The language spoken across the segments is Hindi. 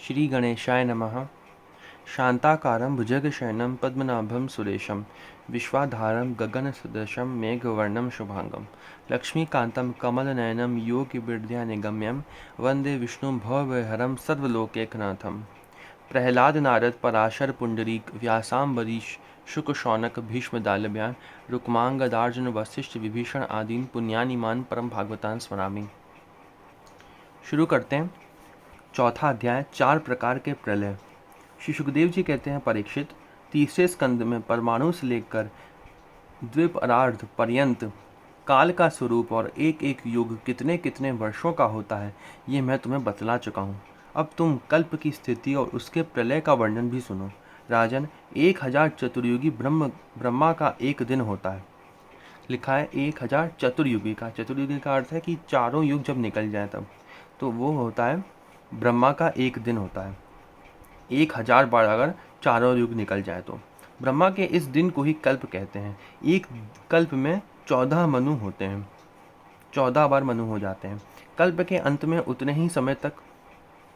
श्री गणेशाय नमः। शांताकारं भुजगशयनं पद्मनाभं सुरेशं विश्वाधारं गगनसदृशं मेघवर्णं शुभांगं लक्ष्मीकान्तं कमलनयनं योगिविद्यानिगम्यं वन्दे विष्णुं भवभयहरं सर्वलोकैकनाथं। प्रह्लाद नारद पराशर पुंडरीक व्यासाम्बरीश शुक शौनक भीष्म दालभ्यान रुक्मांगदार्जुन वशिष्ठ विभीषण आदीन पुण्यानिमान परम भागवतान स्मरामि। शुरू करते हैं। चौथा अध्याय, चार प्रकार के प्रलय। श्री सुखदेव जी कहते हैं, परीक्षित, तीसरे स्कंद में परमाणु से लेकर द्विपरार्ध पर्यंत काल का स्वरूप और एक एक युग कितने कितने वर्षों का होता है, ये मैं तुम्हें बतला चुका हूँ। अब तुम कल्प की स्थिति और उसके प्रलय का वर्णन भी सुनो। राजन, 1000 चतुर्युगी ब्रह्मा का एक दिन होता है। लिखा है 1000 चतुर्युगी का। चतुर्युगी का अर्थ है कि चारों युग जब निकल जाए तब, तो वो होता है ब्रह्मा का एक दिन होता है। 1000 बार अगर चारों युग निकल जाए तो ब्रह्मा के इस दिन को ही कल्प कहते हैं। एक कल्प में 14 मनु होते हैं, 14 बार मनु हो जाते हैं। कल्प के अंत में उतने ही समय तक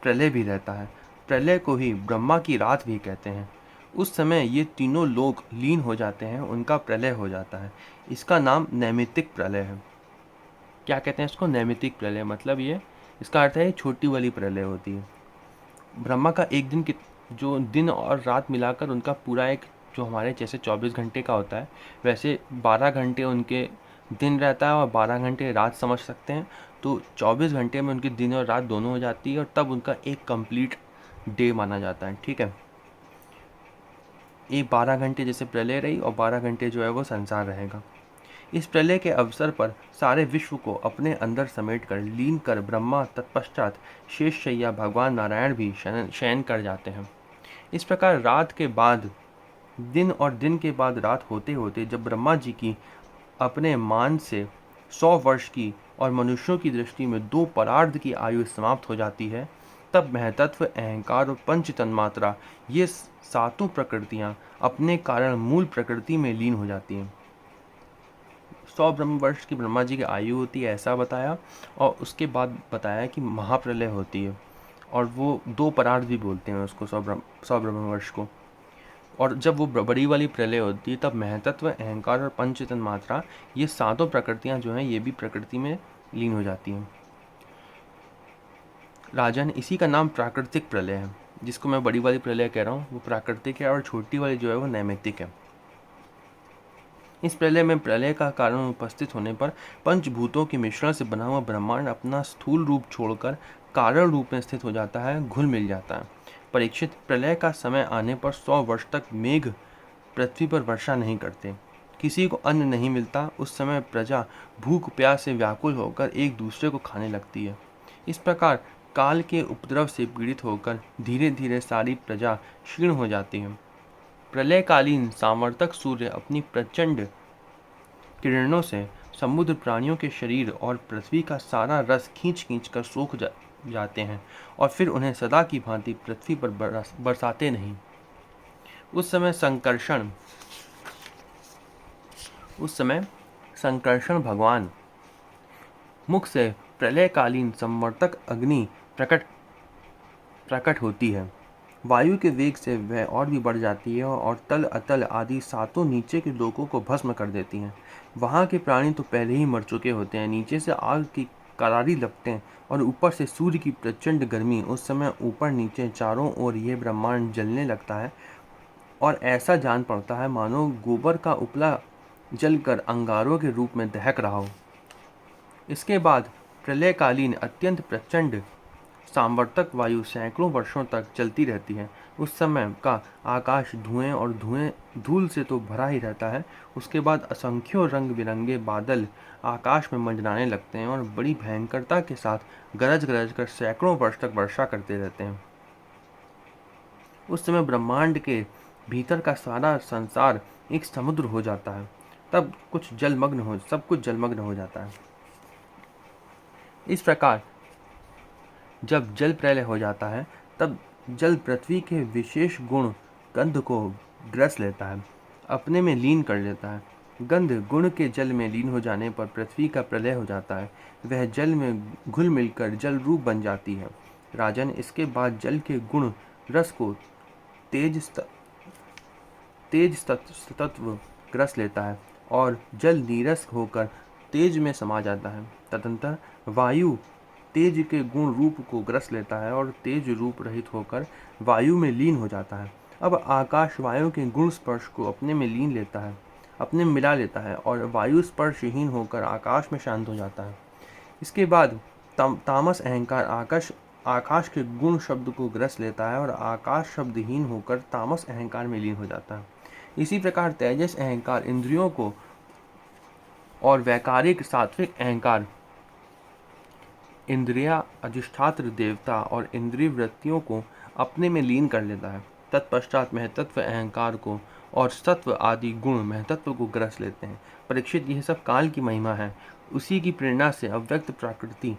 प्रलय भी रहता है। प्रलय को ही ब्रह्मा की रात भी कहते हैं। उस समय ये तीनों लोग लीन हो जाते हैं, उनका प्रलय हो जाता है। इसका नाम नैमित्तिक प्रलय है। क्या कहते हैं इसको? नैमित्तिक प्रलय। मतलब ये, इसका अर्थ है छोटी वाली प्रलय होती है। ब्रह्मा का एक दिन जो दिन और रात मिलाकर उनका पूरा एक, जो हमारे जैसे 24 घंटे का होता है, वैसे 12 घंटे उनके दिन रहता है और 12 घंटे रात समझ सकते हैं। तो 24 घंटे में उनकी दिन और रात दोनों हो जाती है और तब उनका एक कंप्लीट डे माना जाता है। ठीक है, ये 12 घंटे जैसे प्रलय रही और 12 घंटे जो है वो संसार रहेगा। इस प्रलय के अवसर पर सारे विश्व को अपने अंदर समेट कर लीन कर ब्रह्मा तत्पश्चात शेष शैया भगवान नारायण भी शयन कर जाते हैं। इस प्रकार रात के बाद दिन और दिन के बाद रात होते होते जब ब्रह्मा जी की अपने मान से 100 वर्ष की और मनुष्यों की दृष्टि में 2 परार्ध की आयु समाप्त हो जाती है, तब महतत्व, अहंकार और पंच तन्मात्रा, ये सातों प्रकृतियां अपने कारण मूल प्रकृति में लीन हो जाती हैं। 100 ब्रह्म वर्ष की ब्रह्मा जी की आयु होती है, ऐसा बताया। और उसके बाद बताया कि महाप्रलय होती है, और वो 2 परार्ध भी बोलते हैं उसको, 100 ब्रह्म वर्ष को। और जब वो बड़ी वाली प्रलय होती है तब महतत्व, अहंकार और पंचतन मात्रा, ये सातों प्रकृतियां जो हैं ये भी प्रकृति में लीन हो जाती हैं। राजन, इसी का नाम प्राकृतिक प्रलय है। जिसको मैं बड़ी वाली प्रलय कह रहा हूँ वो प्राकृतिक है, और छोटी वाली जो है वो नैमित्तिक है। इस प्रलय में प्रलय का कारण उपस्थित होने पर पंचभूतों के मिश्रण से बना हुआ ब्रह्मांड अपना स्थूल रूप छोड़कर कारण रूप में स्थित हो जाता है, घुल मिल जाता है। परीक्षित, प्रलय का समय आने पर 100 वर्ष तक मेघ पृथ्वी पर वर्षा नहीं करते, किसी को अन्न नहीं मिलता। उस समय प्रजा भूख प्यास से व्याकुल होकर एक दूसरे को खाने लगती है। इस प्रकार काल के उपद्रव से पीड़ित होकर धीरे धीरे सारी प्रजा क्षीण हो जाती है। प्रलयकालीन सामर्थक सूर्य अपनी प्रचंड किरणों से समुद्र प्राणियों के शरीर और पृथ्वी का सारा रस खींच खींच कर सोख जाते हैं और फिर उन्हें सदा की भांति पृथ्वी पर बरसाते नहीं। उस समय संकर्षण भगवान मुख से प्रलयकालीन संवर्तक अग्नि प्रकट होती है। वायु के वेग से वह और भी बढ़ जाती है और तल अतल आदि सातों नीचे के लोगों को भस्म कर देती हैं। वहाँ के प्राणी तो पहले ही मर चुके होते हैं। नीचे से आग की करारी लपटें और ऊपर से सूर्य की प्रचंड गर्मी। उस समय ऊपर नीचे चारों ओर यह ब्रह्मांड जलने लगता है और ऐसा जान पड़ता है मानो गोबर का उपला जलकर अंगारों के रूप में दहक रहा हो। इसके बाद प्रलयकालीन अत्यंत प्रचंड सामवर्तक वायु सैकड़ों वर्षों तक चलती रहती है। उस समय का आकाश धुएं और धूल से तो भरा ही रहता है। उसके बाद असंख्यों रंग बिरंगे बादल आकाश में मंडराने लगते हैं और बड़ी भयंकरता के साथ गरज गरज कर सैकड़ों वर्ष तक वर्षा करते रहते हैं। उस समय ब्रह्मांड के भीतर का सारा संसार एक समुद्र हो जाता है। तब सब कुछ जलमग्न हो जाता है। इस प्रकार जब जल प्रलय हो जाता है तब जल पृथ्वी के विशेष गुण गंध को ग्रस लेता है, अपने में लीन कर लेता है। गंध गुण के जल में लीन हो जाने पर पृथ्वी का प्रलय हो जाता है। वह जल में घुल मिलकर जल रूप बन जाती है राजन, इसके बाद जल के गुण रस को तेज तत्व ग्रस लेता है और जल नीरस होकर तेज में समा जाता है। तदंतर वायु तेज के गुण रूप को ग्रस लेता है और तेज रूप रहित होकर वायु में लीन हो जाता है। अब आकाश वायु के गुण स्पर्श को अपने में मिला लेता है और वायु स्पर्शहीन होकर आकाश में शांत हो जाता है। इसके बाद तामस अहंकार आकाश के गुण शब्द को ग्रस लेता है और आकाश शब्दहीन होकर तामस अहंकार में लीन हो जाता है। इसी प्रकार तेजस अहंकार इंद्रियों को और वैकारिक सात्विक अहंकार इंद्रिया अधिष्ठात्र देवता और इंद्रिय वृत्तियों को अपने में लीन कर लेता है। तत्पश्चात महतत्व अहंकार को और सत्व आदि गुण महतत्व को ग्रस लेते हैं। परीक्षित, यह सब काल की महिमा है। उसी की प्रेरणा से अव्यक्त प्रकृति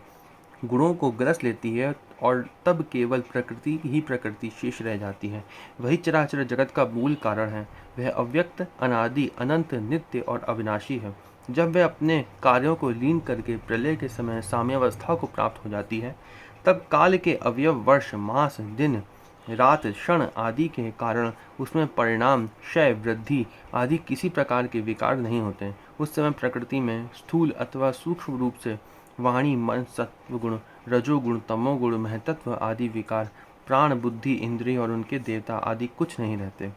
गुणों को ग्रस लेती है और तब केवल प्रकृति ही प्रकृति शेष रह जाती है। वही चराचर जगत का मूल कारण है। वह अव्यक्त, अनादि, अनंत, नित्य और अविनाशी है। जब वह अपने कार्यों को लीन करके प्रलय के समय साम्यावस्था को प्राप्त हो जाती है, तब काल के अवयव वर्ष, मास, दिन, रात, क्षण आदि के कारण उसमें परिणाम, क्षय, वृद्धि आदि किसी प्रकार के विकार नहीं होते। उस समय प्रकृति में स्थूल अथवा सूक्ष्म रूप से वाणी, मन, सत्वगुण, रजोगुण, तमोगुण, महतत्व आदि विकार, प्राण, बुद्धि, इंद्रिय और उनके देवता आदि कुछ नहीं रहते।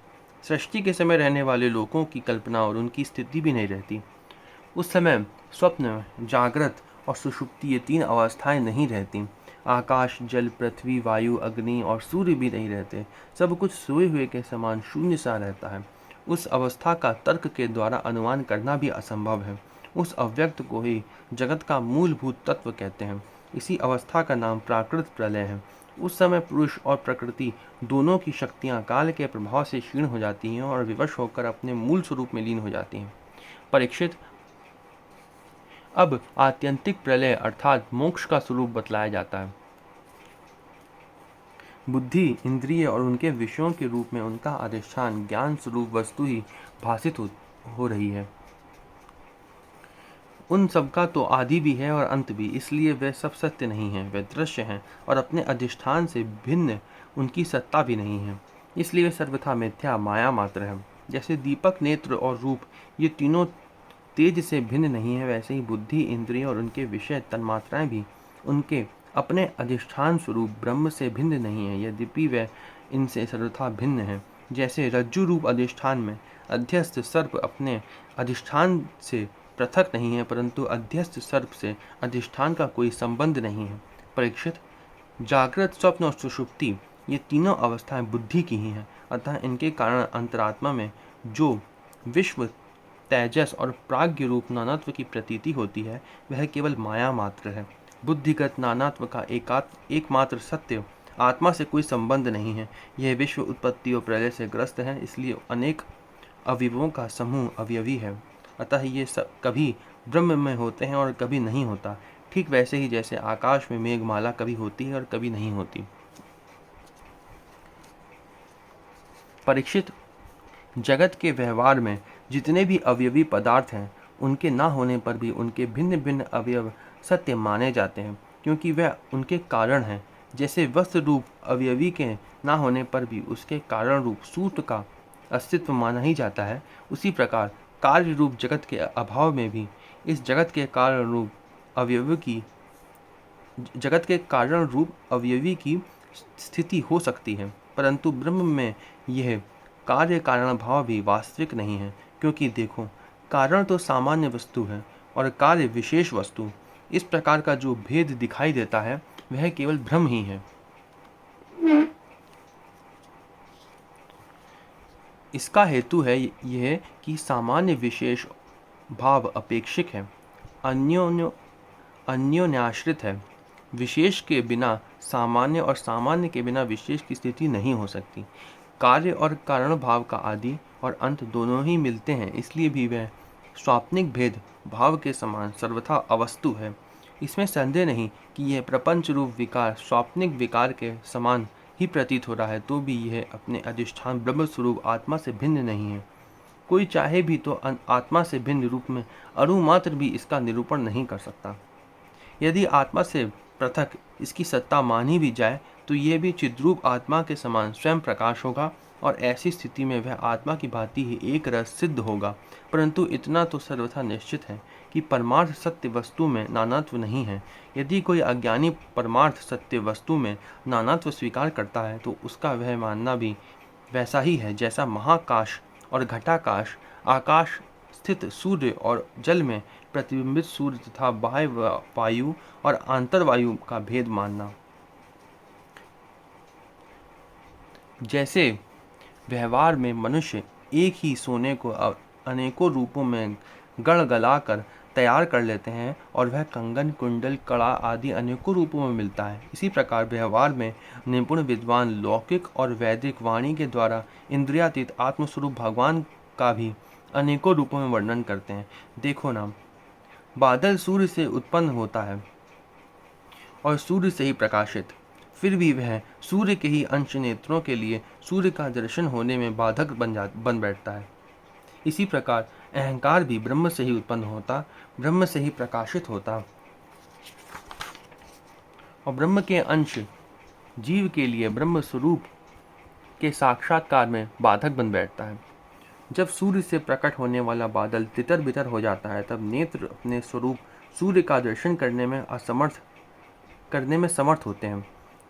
सृष्टि के समय रहने वाले लोगों की कल्पना और उनकी स्थिति भी नहीं रहती। उस समय स्वप्न, जागृत और सुषुप्ति ये तीन अवस्थाएं नहीं रहती। आकाश, जल, पृथ्वी, वायु, अग्नि और सूर्य भी नहीं रहते। सब कुछ सोए हुए के समान शून्य सा रहता है। उस अवस्था का तर्क के द्वारा अनुमान करना भी असंभव है। उस अव्यक्त को ही जगत का मूलभूत तत्व कहते हैं। इसी अवस्था का नाम प्राकृत प्रलय है। उस समय पुरुष और प्रकृति दोनों की शक्तियां काल के प्रभाव से क्षीण हो जाती हैं और विवश होकर अपने मूल स्वरूप में लीन हो जाती हैं। परीक्षित, अब आत्यंतिक प्रलय अर्थात मोक्ष का स्वरूप बतलाया जाता है। बुद्धि, इंद्रिय और उनके विषयों के रूप में उनका अधिष्ठान ज्ञान स्वरूप वस्तु ही भासित हो रही है। उन सबका तो आदि भी है और अंत भी, इसलिए वे सब सत्य नहीं हैं। वे दृश्य हैं और अपने अधिष्ठान से भिन्न उनकी सत्ता भी नहीं है, इसलिए वे सर्वथा मिथ्या माया मात्र है। जैसे दीपक, नेत्र और रूप ये तीनों तेज से भिन्न नहीं है, वैसे ही बुद्धि, इंद्रिय और उनके विषय तन्मात्राएं भी उनके अपने अधिष्ठान स्वरूप ब्रह्म से भिन्न नहीं है, यद्यपि वे इनसे सर्वथा भिन्न है। जैसे रज्जु रूप अधिष्ठान में अध्यस्त सर्प अपने अधिष्ठान से पृथक नहीं है, परंतु अध्यस्त सर्प से अधिष्ठान का कोई संबंध नहीं है। परीक्षित, जागृत, स्वप्न और सुषुप्ति ये तीनों अवस्थाएं बुद्धि की ही हैं, अतः इनके कारण अंतरात्मा में जो विश्व, तेजस और प्राज्ञ रूप नानात्व की प्रतीति होती है, वह केवल माया मात्र है। बुद्धिगत नानात्व का एकमात्र सत्य आत्मा से कोई संबंध नहीं है। यह विश्व उत्पत्ति और प्रलय से ग्रस्त है, इसलिए अनेक अवयवों का समूह अवयवी है। अतः ये सब कभी ब्रह्म में होते हैं और कभी नहीं होता। ठीक वैसे ही जैसे आकाश में मेघमाला कभी होती है और कभी नहीं होती। परीक्षित, जगत के व्यवहार में जितने भी अवयवी पदार्थ हैं, उनके ना होने पर भी उनके भिन्न भिन्न अवयव सत्य माने जाते हैं, क्योंकि वह उनके कारण हैं। जैसे वस्तु रूप अवयवी के ना होने पर भी उसके कारण रूप सूत्र का अस्तित्व माना ही जाता है, उसी प्रकार कार्य रूप जगत के अभाव में भी इस जगत के कारण रूप अवयवी की स्थिति हो सकती है, परंतु ब्रह्म में यह कार्य कारण भाव भी वास्तविक नहीं है। क्योंकि देखो, कारण तो सामान्य वस्तु है और कार्य विशेष वस्तु। इस प्रकार का जो भेद दिखाई देता है, वह केवल भ्रम ही है। इसका हेतु है यह कि सामान्य विशेष भाव अपेक्षिक है, अन्योन्याश्रित है। विशेष के बिना सामान्य और सामान्य के बिना विशेष की स्थिति नहीं हो सकती। कार्य और कारण भाव का आदि और अंत दोनों ही मिलते हैं, इसलिए भी वह स्वाप्निक भेद भाव के समान सर्वथा अवस्तु है। इसमें संदेह नहीं कि यह प्रपंच रूप विकार स्वाप्निक विकार के समान ही प्रतीत हो रहा है, तो भी यह अपने अधिष्ठान ब्रह्म स्वरूप आत्मा से भिन्न नहीं है। कोई चाहे भी तो आत्मा से भिन्न रूप में अणु मात्र भी इसका निरूपण नहीं कर सकता। यदि आत्मा से पृथक इसकी सत्ता मानी भी जाए तो ये भी चिद्रूप आत्मा के समान स्वयं प्रकाश होगा और ऐसी स्थिति में वह आत्मा की भांति ही एक रस सिद्ध होगा। परंतु इतना तो सर्वथा निश्चित है कि परमार्थ सत्य वस्तु में नानात्व नहीं है। यदि कोई अज्ञानी परमार्थ सत्य वस्तु में नानात्व स्वीकार करता है तो उसका वह मानना भी वैसा ही है जैसा महाकाश और घटाकाश, आकाश स्थित सूर्य और जल में प्रतिबिंबित सूर्य तथा बाह्य वायु और आंतरवायु का भेद मानना। जैसे व्यवहार में मनुष्य एक ही सोने को अनेकों रूपों में गढ़ कर तैयार कर लेते हैं और वह कंगन, कुंडल, कड़ा आदि अनेकों रूपों में मिलता है, इसी प्रकार व्यवहार में निपुण विद्वान लौकिक और वैदिक वाणी के द्वारा इंद्रियातीत आत्मस्वरूप भगवान का भी अनेकों रूपों में वर्णन करते हैं। देखो ना, बादल सूर्य से उत्पन्न होता है और सूर्य से ही प्रकाशित, फिर भी वह सूर्य के ही अंश नेत्रों के लिए सूर्य का दर्शन होने में बाधक बन बैठता है। इसी प्रकार अहंकार भी ब्रह्म से ही उत्पन्न होता, ब्रह्म से ही प्रकाशित होता और ब्रह्म के अंश जीव के लिए ब्रह्म स्वरूप के साक्षात्कार में बाधक बन बैठता है। जब सूर्य से प्रकट होने वाला बादल तितर बितर हो जाता है तब नेत्र अपने स्वरूप सूर्य का दर्शन करने में समर्थ होते हैं।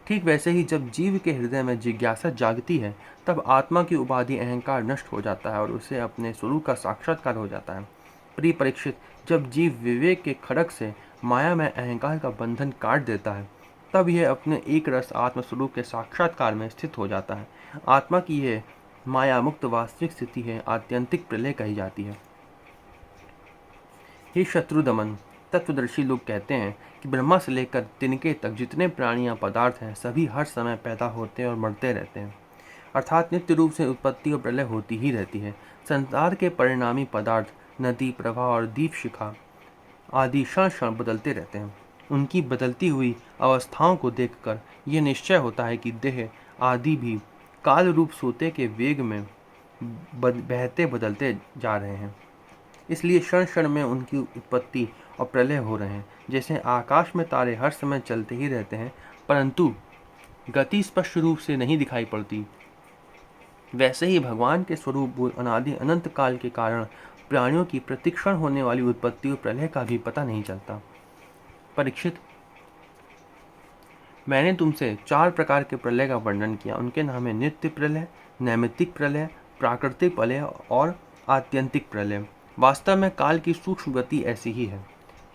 ठीक वैसे ही जब जीव के हृदय में जिज्ञासा जागती है तब आत्मा की उपाधि अहंकार नष्ट हो जाता है और उसे अपने स्वरूप का साक्षात्कार हो जाता है। प्रिय परीक्षित, जब जीव विवेक के खड़ग से माया में अहंकार का बंधन काट देता है तब यह अपने एक रस आत्मस्वरूप के साक्षात्कार में स्थित हो जाता है। आत्मा की यह माया मुक्त वास्तविक स्थिति है, आत्यंतिक प्रलय कही जाती है। हे शत्रुदमन, तत्वदर्शी लोग कहते हैं कि ब्रह्मा से लेकर तिनके तक जितने प्राणियां पदार्थ हैं सभी हर समय पैदा होते हैं और मरते रहते हैं, अर्थात नित्य रूप से उत्पत्ति और प्रलय होती ही रहती है। संसार के परिणामी पदार्थ नदी, प्रवाह और दीप शिखा आदि क्षण क्षण बदलते रहते हैं। उनकी बदलती हुई अवस्थाओं को देखकर यह निश्चय होता है कि देह आदि भी काल रूप सोते के वेग में बहते बदलते जा रहे हैं, इसलिए क्षण क्षण में उनकी उत्पत्ति और प्रलय हो रहे हैं। जैसे आकाश में तारे हर समय चलते ही रहते हैं परंतु गति स्पष्ट रूप से नहीं दिखाई पड़ती, वैसे ही भगवान के स्वरूप अनादि अनंत काल के कारण प्राणियों की प्रतिक्षण होने वाली उत्पत्ति और प्रलय का भी पता नहीं चलता। परीक्षित, मैंने तुमसे 4 प्रकार के प्रलय का वर्णन किया। उनके नाम है नित्य प्रलय, नैमित्तिक प्रलय, प्राकृतिक प्रलय और आत्यंतिक प्रलय। वास्तव में काल की सूक्ष्म गति ऐसी ही है।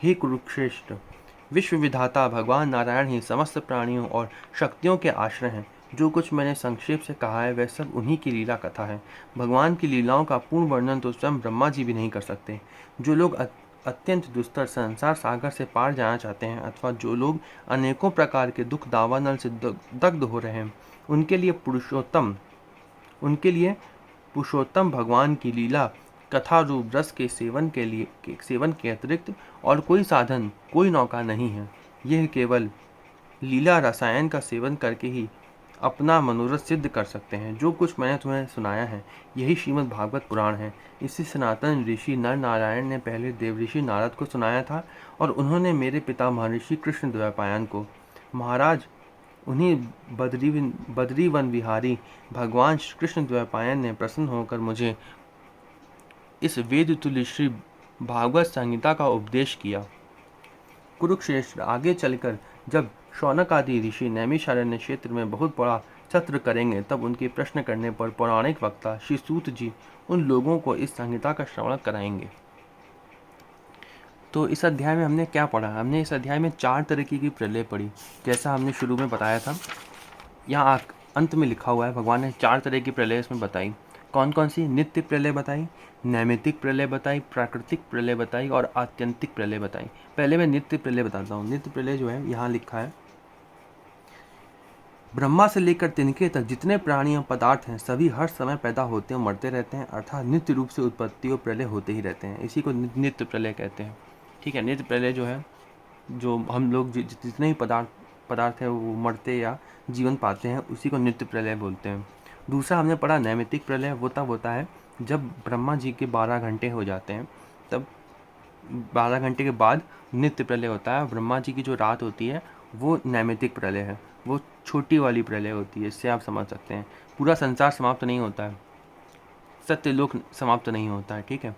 हे कुरुश्रेष्ठ, विश्व विधाता भगवान नारायण ही समस्त प्राणियों और शक्तियों के आश्रय हैं। जो कुछ मैंने संक्षेप से कहा है वह सब उन्हीं की लीला कथा है। भगवान की लीलाओं का पूर्ण वर्णन तो स्वयं ब्रह्मा जी भी नहीं कर सकते। जो लोग अत्यंत दुस्तर संसार सागर से पार जाना चाहते हैं अथवा जो लोग अनेकों प्रकार के दुख दावानल से दग्ध हो रहे हैं उनके लिए पुरुषोत्तम भगवान की लीला कथा रूप रस के सेवन के अतिरिक्त और कोई साधन, कोई नौका नहीं है। यह केवल लीला रसायन का सेवन करके ही अपना मनोरथ सिद्ध कर सकते हैं। जो कुछ मैंने तुम्हें सुनाया है यही श्रीमद् भागवत पुराण है। इसे सनातन ऋषि नर नारायण ने पहले देवऋषि नारद को सुनाया था और उन्होंने मेरे पिता महर्षि कृष्ण द्वैपायन को। महाराज, उन्हीं बद्रीवन विहारी भगवान श्री कृष्ण द्वैपायन ने प्रसन्न होकर मुझे इस वेद तुल्य श्री भागवत संहिता का उपदेश किया। कुरुक्षेत्र आगे चलकर जब शौनक आदि ऋषि नैमिषारण्य क्षेत्र में बहुत बड़ा सत्र करेंगे तब उनके प्रश्न करने पर पौराणिक वक्ता श्री सूत जी उन लोगों को इस संहिता का श्रवण कराएंगे। तो इस अध्याय में हमने क्या पढ़ा? हमने इस अध्याय में 4 तरीके की प्रलय पढ़ी, जैसा हमने शुरू में बताया था। यहाँ अंत में लिखा हुआ है भगवान ने 4 तरह की प्रलय इसमें बताई। कौन कौन सी? नित्य प्रलय बताई, नैमित्तिक प्रलय बताई, प्राकृतिक प्रलय बताई और आत्यंतिक प्रलय बताई। पहले मैं नित्य प्रलय बताता हूँ। नित्य प्रलय जो है यहाँ लिखा है, ब्रह्मा से लेकर तिनके तक जितने प्राणी और पदार्थ हैं सभी हर समय पैदा होते हैं और मरते रहते हैं, अर्थात नित्य रूप से उत्पत्ति और प्रलय होते ही रहते हैं। इसी को नित्य प्रलय कहते हैं। ठीक है, नित्य प्रलय जो है, जो हम लोग जितने ही पदार्थ है वो मरते या जीवन पाते हैं उसी को नित्य प्रलय बोलते हैं। दूसरा हमने पढ़ा नैमित्तिक प्रलय। वो तब होता है जब ब्रह्मा जी के 12 घंटे हो जाते हैं, तब 12 घंटे के बाद नित्य प्रलय होता है। ब्रह्मा जी की जो रात होती है वो नैमित्तिक प्रलय है, वो छोटी वाली प्रलय होती है। इससे आप समझ सकते हैं पूरा संसार समाप्त नहीं होता है, सत्यलोक समाप्त नहीं होता है, ठीक है।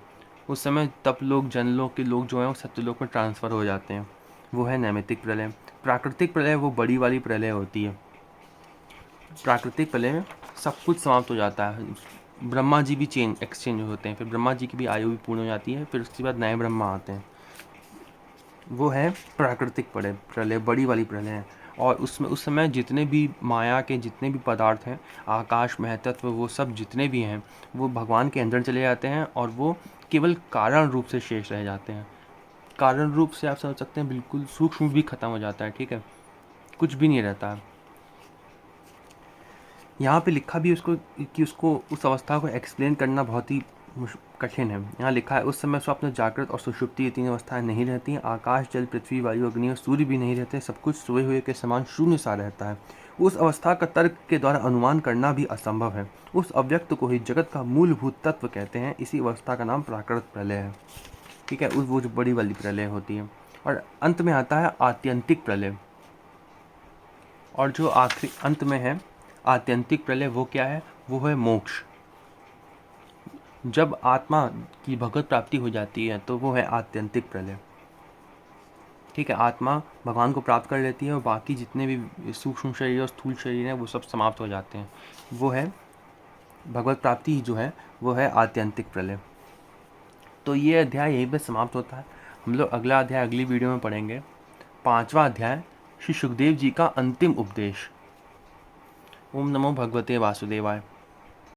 उस समय तप लोक जनलोक के लोग जो हैं वो सत्यलोक में ट्रांसफ़र हो जाते हैं, वो है नैमित्तिक प्रलय। प्राकृतिक प्रलय वो बड़ी वाली प्रलय होती है। प्राकृतिक प्रलय में सब कुछ समाप्त हो जाता है, ब्रह्मा जी भी एक्सचेंज होते हैं, फिर ब्रह्मा जी की भी आयु भी पूर्ण हो जाती है, फिर उसके बाद नए ब्रह्मा आते हैं। वो है प्राकृतिक प्रलय, प्रलय बड़ी वाली प्रलय है। और उसमें उस समय जितने भी माया के जितने भी पदार्थ हैं, आकाश महतत्व, वो सब जितने भी हैं वो भगवान के अंदर चले जाते हैं और वो केवल कारण रूप से शेष रह जाते हैं। कारण रूप से आप समझ सकते हैं बिल्कुल सूक्ष्म भी खत्म हो जाता है, ठीक है, कुछ भी नहीं रहता है। यहाँ पे लिखा भी उसको कि उसको उस अवस्था को एक्सप्लेन करना बहुत ही कठिन है। यहाँ लिखा है उस समय स्वप्न जागृत और सुषुप्ति ये तीन अवस्थाएं नहीं रहती हैं। आकाश जल पृथ्वी वायु अग्नि और सूर्य भी नहीं रहते, सब कुछ सोए हुए के समान शून्य सा रहता है। उस अवस्था का तर्क के द्वारा अनुमान करना भी असंभव है। उस अव्यक्त को ही जगत का मूलभूत तत्व कहते हैं। इसी अवस्था का नाम प्राकृत प्रलय है, ठीक है, वो जो बड़ी वाली प्रलय होती है। और अंत में आता है आत्यंतिक प्रलय। और जो आखिरी अंत में है आत्यंतिक प्रलय, वो क्या है? वो है मोक्ष। जब आत्मा की भगवत प्राप्ति हो जाती है तो वो है आत्यंतिक प्रलय, ठीक है। आत्मा भगवान को प्राप्त कर लेती है और बाकी जितने भी सूक्ष्म शरीर और स्थूल शरीर हैं वो सब समाप्त हो जाते हैं। वो है भगवत प्राप्ति, जो है वो है आत्यंतिक प्रलय। तो ये अध्याय यहीं पे समाप्त होता है। हम लोग अगला अध्याय अगली वीडियो में पढ़ेंगे। 5वां अध्याय, श्री सुखदेव जी का अंतिम उपदेश। ओम नमो भगवते वासुदेवाय।